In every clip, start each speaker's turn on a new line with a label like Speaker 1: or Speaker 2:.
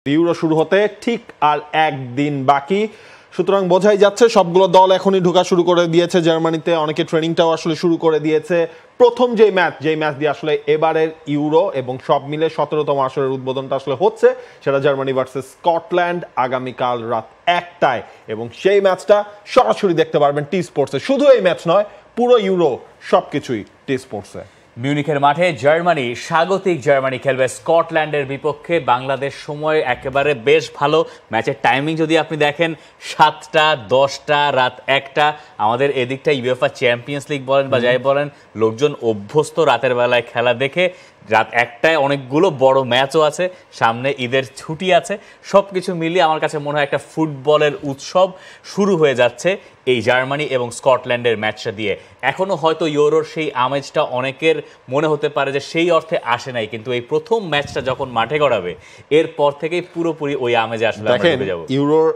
Speaker 1: Euro শুরু হতে ঠিক আর একদিন বাকি, সুতরাং বোঝাই যাচ্ছে সবগুলো দল এখনই ঢোকা শুরু করে দিয়েছে জার্মানিতে। অনেকে ট্রেনিংটাও আসলে শুরু করে দিয়েছে। প্রথম যেই ম্যাচ দিয়ে আসলে এবারের ইউরো এবং সব মিলে 17তম আসরের উদ্বোধনটা আসলে হচ্ছে, সেটা জার্মানি ভার্সেস স্কটল্যান্ড আগামীকাল রাত 1টায়, এবং সেই ম্যাচটা সরাসরি দেখতে পারবেন টি স্পোর্টসে। শুধু এই ম্যাচ নয়, পুরো ইউরো সবকিছুই টি স্পোর্টসে।
Speaker 2: মিউনিখের মাঠে স্বাগতিক জার্মানি খেলবে স্কটল্যান্ডের বিপক্ষে। বাংলাদেশ সময় একেবারে বেশ ভালো। ম্যাচের টাইমিং যদি আপনি দেখেন 7টা, 10টা, রাত 1টা। আমাদের এদিকটা ইউএফএ চ্যাম্পিয়ন্স লিগ বলেন বা যাই বলেন, লোকজন অভ্যস্ত রাতের বেলায় খেলা দেখে। রাত 1টায় অনেকগুলো বড় ম্যাচও আছে, সামনে ঈদের ছুটি আছে। সব কিছু মিলিয়ে আমার কাছে মনে হয় একটা ফুটবলের উৎসব শুরু হয়ে যাচ্ছে এই জার্মানি এবং স্কটল্যান্ডের ম্যাচটা দিয়ে। এখনও হয়তো ইউরোর সেই আমেজটা অনেকের মনে হতে পারে যে সেই অর্থে আসে নাই, কিন্তু এই প্রথম ম্যাচটা যখন মাঠে গড়াবে এরপর থেকেই পুরোপুরি ওই আমেজে আসলে আমরা যাব।
Speaker 1: ইউরোর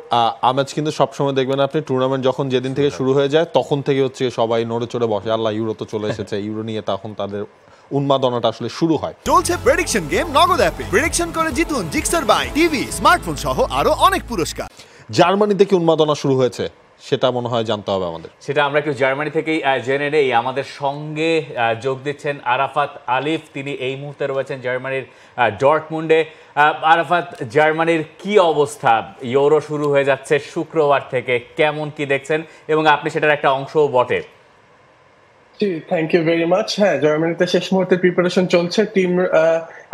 Speaker 1: আমেজ কিন্তু সবসময় দেখবেন আপনি, টুর্নামেন্ট যখন যেদিন থেকে শুরু হয়ে যায় তখন থেকে হচ্ছে সবাই নড়ে চড়ে বসে, আল্লাহ ইউরো তো চলে এসেছে, ইউরো নিয়ে তখন তাদের উন্মাদনাটা আসলে শুরু হয়।
Speaker 3: চলছে প্রেডিকশন গেম নগদ অ্যাপে। প্রেডিকশন করে জিতুন জিক্সার বাইক, টিভি, স্মার্টফোন সহ আরো অনেক পুরস্কার।
Speaker 1: জার্মানিতে কি উন্মাদনা শুরু হয়েছে সেটা মনে হয় জানতে হবে আমাদের।
Speaker 2: সেটা আমরা একটু জার্মানি থেকেই জেনে নেই। আমাদের সঙ্গে যোগ দিচ্ছেন আরাফাত আলিফ, তিনি এই মুহূর্তে রয়েছেন জার্মানির ডর্টমুন্ডে। আরাফাত, জার্মানির কি অবস্থা? ইউরো শুরু হয়ে যাচ্ছে শুক্রবার থেকে, কেমন কি দেখছেন? এবং আপনি সেটার একটা অংশও বটে।
Speaker 4: জি, থ্যাংক ইউ ভেরি মাচ। হ্যাঁ, জার্মানিতে শেষ মুহূর্তে প্রিপারেশন চলছে। টিম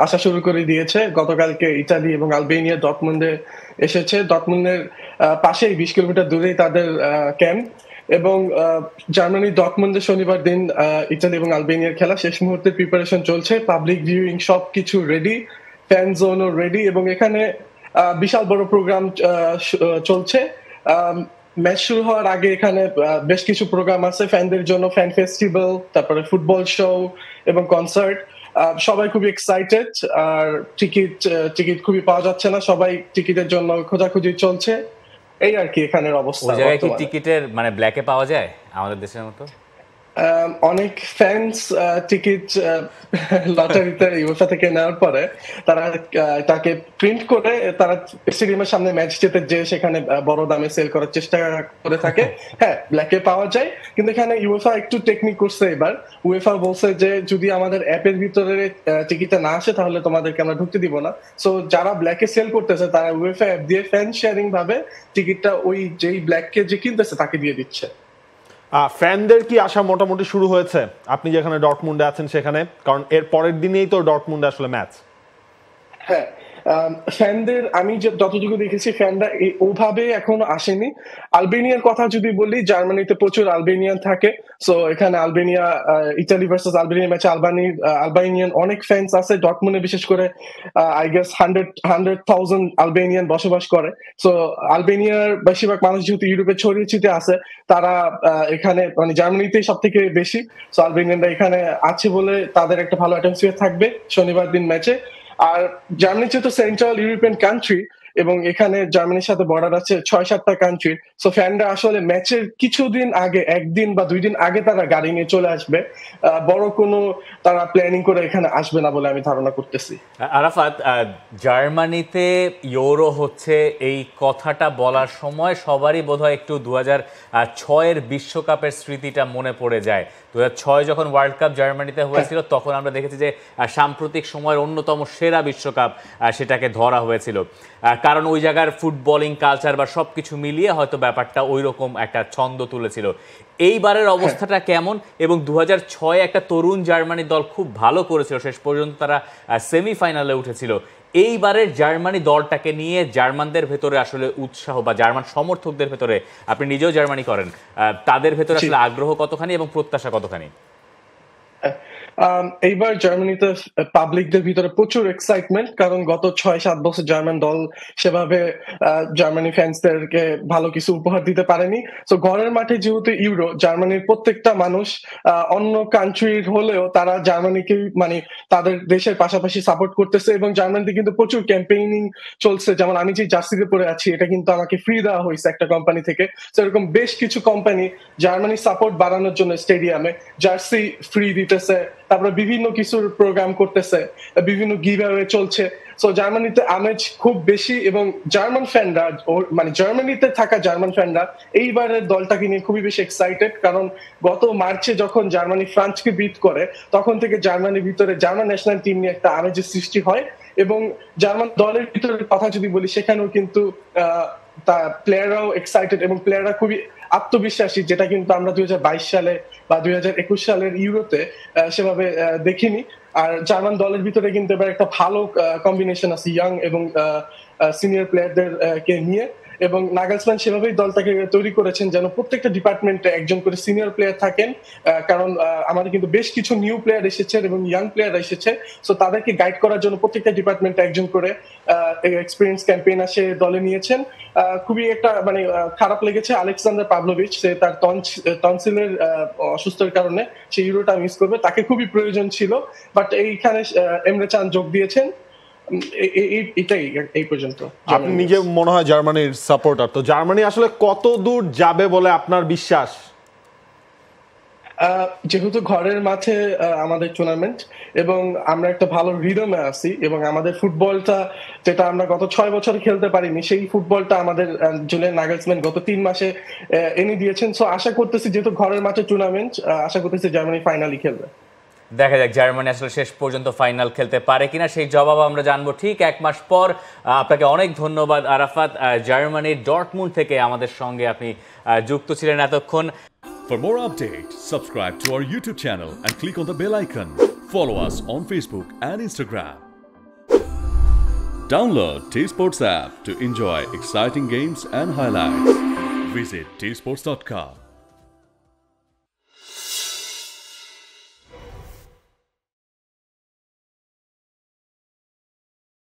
Speaker 4: আসা শুরু করে দিয়েছে। গতকালকে ইতালি এবং আলবেনিয়া ডর্টমুন্ডে এসেছে। ডর্টমুন্ডের পাশেই 20 কিলোমিটার দূরেই তাদের ক্যাম্প। এবং জার্মানি ডর্টমুন্ডে শনিবার দিন ইতালি এবং আলবেনিয়ার খেলা। শেষ মুহূর্তে প্রিপারেশন চলছে, পাবলিক ভিউইং সবকিছু রেডি, ফ্যান জোনও রেডি, এবং এখানে বিশাল বড় প্রোগ্রাম চলছে। ম্যাচ শুরু হওয়ার আগে এখানে বেশ কিছু প্রোগ্রাম আছে ফ্যানদের জন্য, ফ্যান ফেস্টিভ্যাল, তারপরে ফুটবল শো এবং কনসার্ট। সবাই খুবই এক্সাইটেড। আর টিকিট খুবই পাওয়া যাচ্ছে না, সবাই টিকিটের জন্য খোঁজাখুঁজি চলছে। এই আর কি এখানের অবস্থা।
Speaker 2: ওই জায়গায় কি টিকিটের মানে ব্ল্যাকে পাওয়া যায় আমাদের দেশের মতো?
Speaker 4: অনেক ফ্যান্স টিকিট লটারিতে ইউএফএ থেকে নেওয়ার পরে তারা তাকে প্রিন্ট করে তারা স্টেডিয়ামের সামনে ম্যাচ জিতে যে সেখানে বড় দামে সেল করার চেষ্টা করে থাকে। হ্যাঁ, ব্ল্যাকে পাওয়া যায়, কিন্তু এখানে ইউএফএ একটু টেকনিক করছে এবার। উয়েফা বলছে যে যদি আমাদের অ্যাপের ভিতরে টিকিটটা না আসে তাহলে তোমাদেরকে আমরা ঢুকতে দিব না। সো যারা ব্ল্যাকে সেল করতেছে তারা উয়েফা অ্যাপ দিয়ে ফ্যান শেয়ারিং ভাবে টিকিটটা ওই যেই ব্ল্যাককে যে কিনতেছে তাকে দিয়ে দিচ্ছে।
Speaker 1: ফ্যানদের কি আসা মোটামুটি শুরু হয়েছে আপনি যেখানে ডর্টমুন্ডে আছেন সেখানে? কারণ এর পরের দিনেই তো ডর্টমুন্ডে আসলে ম্যাচ।
Speaker 4: হ্যাঁ, ফ্যানদের আমি যতটুকু দেখেছি ফ্যানরা ওভাবে এখনো আসেনি। আলবেনিয়ার কথা যদি বলি, জার্মানিতে প্রচুর আলবেনিয়ান থাকে। সো এখানে আলবেনিয়া ইতালি ভার্সেস আলবেনিয়া ম্যাচে আলবেনিয়ান অনেক ফ্যান্স আছে। ডর্টমুন্ডে বিশেষ করে আই গেস 100,000 আলবেনিয়ান বসবাস করে। সো আলবেনিয়ার বেশিরভাগ মানুষ যেহেতু ইউরোপে ছড়িয়ে ছিটে আছে, তারা এখানে মানে জার্মানিতেই সব থেকে বেশি। সো আলবেনিয়ানরা এখানে আছে বলে তাদের একটা ভালো অ্যাটমসফিয়ার থাকবে শনিবার দিন ম্যাচে। আর জার্মানি যেহেতু সেন্ট্রাল ইউরোপিয়ান কান্ট্রি এবং এখানে জার্মানির সাথে বর্ডার আছে 6-7টা কান্ট্রি, সো ফ্যানরা আসলে ম্যাচের কিছুদিন আগে, 1 দিন বা 2 দিন আগে তারা গাড়ি নিয়ে চলে আসবে। বড় কোনো তারা প্ল্যানিং করে এখানে আসবে না বলে আমি ধারণা করতেছি।
Speaker 2: আরাফাত, জার্মানিতে ইউরো হচ্ছে এই কথাটা বলার সময় সবারই বোধহয় একটু 2006-এর বিশ্বকাপের স্মৃতিটা মনে পড়ে যায়। 2006 যখন ওয়ার্ল্ড কাপ জার্মানিতে হয়েছিল তখন আমরা দেখেছি যে সাম্প্রতিক সময়ের অন্যতম সেরা বিশ্বকাপ সেটাকে ধরা হয়েছিল, কারণ ওই জায়গার ফুটবলিং কালচার বা সব কিছু মিলিয়ে হয়তো ব্যাপারটা ওই রকম একটা ছন্দ তুলেছিল। এইবারের অবস্থাটা কেমন? এবং 2006 একটা তরুণ জার্মানি দল খুব ভালো করেছিল, শেষ পর্যন্ত তারা সেমিফাইনালে উঠেছিল। এইবারের জার্মানি দলটাকে নিয়ে জার্মানদের ভেতরে আসলে উৎসাহ বা জার্মান সমর্থকদের ভেতরে, আপনি নিজেও জার্মানি করেন, তাদের ভেতরে আসলে আগ্রহ কতখানি এবং প্রত্যাশা কতখানি?
Speaker 4: এইবার জার্মানিতে পাবলিকদের ভিতরে প্রচুর এক্সাইটমেন্ট, কারণ গত 6-7 বছর জার্মান দল সেভাবে জার্মানি ফ্যান্সদেরকে ভালো কিছু উপহার দিতে পারেনি। তো ঘরের মাঠে যেহেতু ইউরো, জার্মানির প্রত্যেকটা মানুষ অন্য কান্ট্রির হলেও তারা জার্মানিকে মানে তাদের দেশের পাশাপাশি সাপোর্ট করতেছে। এবং জার্মানিতে কিন্তু প্রচুর ক্যাম্পেইনিং চলছে। যেমন আমি যে জার্সিতে পরে আছি এটা কিন্তু আমাকে ফ্রি দেওয়া হয়েছে একটা কোম্পানি থেকে। সেরকম বেশ কিছু কোম্পানি জার্মানি সাপোর্ট বাড়ানোর জন্য স্টেডিয়ামে জার্সি ফ্রি দিতেছে, তারপরে বিভিন্ন কিছুর প্রোগ্রাম করতেছে, বিভিন্ন গিভঅ্যাওয়ে চলছে। সো জার্মানিতে আমেজ খুব বেশি, এবং জার্মান ফ্যানরা মানে জার্মানিতে থাকা জার্মান ফ্যানরা এইবারের দলটাকে নিয়ে খুবই বেশি এক্সাইটেড, কারণ গত মার্চে যখন জার্মানি ফ্রান্সকে বিট করে তখন থেকে জার্মানির ভিতরে জার্মান ন্যাশনাল টিম নিয়ে একটা আমেজের সৃষ্টি হয়। এবং জার্মান দলের ভিতরে কথা যদি বলি, সেখানেও কিন্তু প্লেয়াররাও এক্সাইটেড এবং প্লেয়াররা খুবই আত্মবিশ্বাসী, যেটা কিন্তু আমরা 2022 সালে বা 2021 সালের ইউরোতে সেভাবে দেখিনি। আর জার্মান দলের ভিতরে কিন্তু এবার একটা ভালো কম্বিনেশন আছে ইয়াং এবং সিনিয়র প্লেয়ারদের কে নিয়ে, এবং নাগেলসম্যান সেভাবেই দলটাকে তৈরি করেছেন যেন প্রত্যেকটা ডিপার্টমেন্টে একজন করে সিনিয়র প্লেয়ার থাকেন, কারণ আমাদের কিন্তু বেশ কিছু নিউ প্লেয়ার এসেছে এবং ইয়াং প্লেয়ার এসেছে, সো তাদেরকে গাইড করার জন্য প্রত্যেকটা ডিপার্টমেন্টে একজন করে এক্সপিরিয়েন্স ক্যাম্পেইনার সে দলে নিয়েছেন। খুবই একটা মানে খারাপ লেগেছে আলেকজান্ডার পাভলোভিচ, সে তার টনসিলের অসুস্থতার কারণে সে ইউরোটা মিস করবে, তাকে খুবই প্রয়োজন ছিল, বাট এইখানে এমরে চান যোগ দিয়েছেন। এটাই এই পর্যন্ত।
Speaker 1: আপনি নিজে মনে হয় জার্মানির সাপোর্টার, তো জার্মানি আসলে কত দূর যাবে বলে আপনার বিশ্বাস?
Speaker 4: যেহেতু ঘরের মাঠে আমাদের টুর্নামেন্ট এবং আমরা একটা ভালো রিদমে আছি, এবং আমাদের ফুটবলটা যেটা আমরা গত 6 বছর খেলতে পারিনি, সেই ফুটবলটা আমাদের জুলিয়ান নাগেলসম্যান গত 3 মাসে এনে দিয়েছেন। সো আশা করতেছি, যেহেতু ঘরের মাঠে টুর্নামেন্ট, আশা করতেছি জার্মানি ফাইনালি খেলবে।
Speaker 2: দেখা যাক জার্মানি আসলে শেষ পর্যন্ত ফাইনাল খেলতে পারে কিনা, সেই জবাব আমরা জানবো ঠিক 1 মাস পর। আপনাকে অনেক ধন্যবাদ আরাফাত, জার্মানির ডর্টমুন্ড থেকে আমাদের সঙ্গে আপনি যুক্ত ছিলেন এতক্ষণ।
Speaker 5: For more updates, subscribe to our YouTube channel and click on the bell icon. Follow us on Facebook and Instagram. Download T-Sports app to enjoy exciting games and highlights. Visit tsports.com.